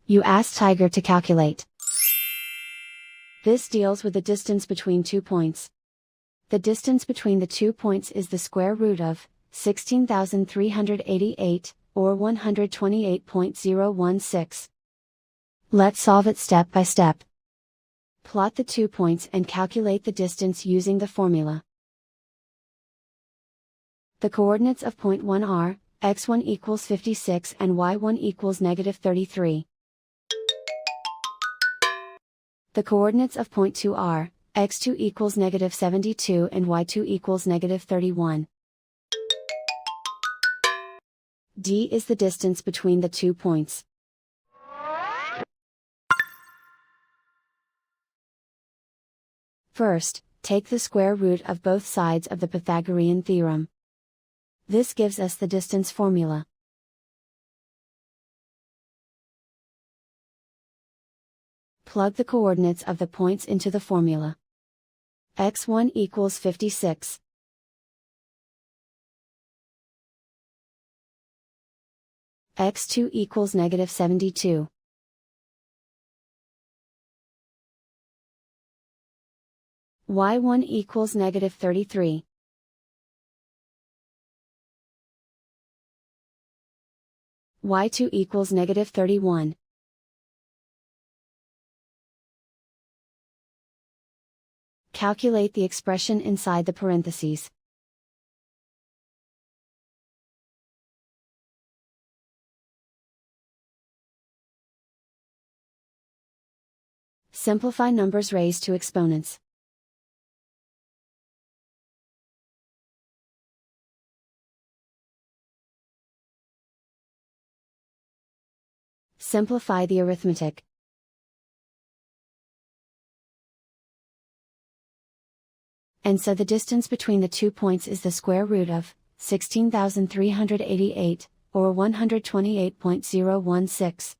You ask Tiger to calculate. This deals with the distance between 2 points. The distance between the 2 points is the square root of 16,388, or 128.016. Let's solve it step by step. Plot the 2 points and calculate the distance using the formula. The coordinates of point 1 are, x1 equals 56 and y1 equals negative 33. The coordinates of point 2 are, x2 equals negative 72 and y2 equals negative 31. D is the distance between the 2 points. First, take the square root of both sides of the Pythagorean theorem. This gives us the distance formula. Plug the coordinates of the points into the formula. x1 equals 56. x2 equals negative 72. y1 equals negative 33. y2 equals negative 31. Calculate the expression inside the parentheses. Simplify numbers raised to exponents. Simplify the arithmetic. And so the distance between the 2 points is the square root of 16,388, or 128.016.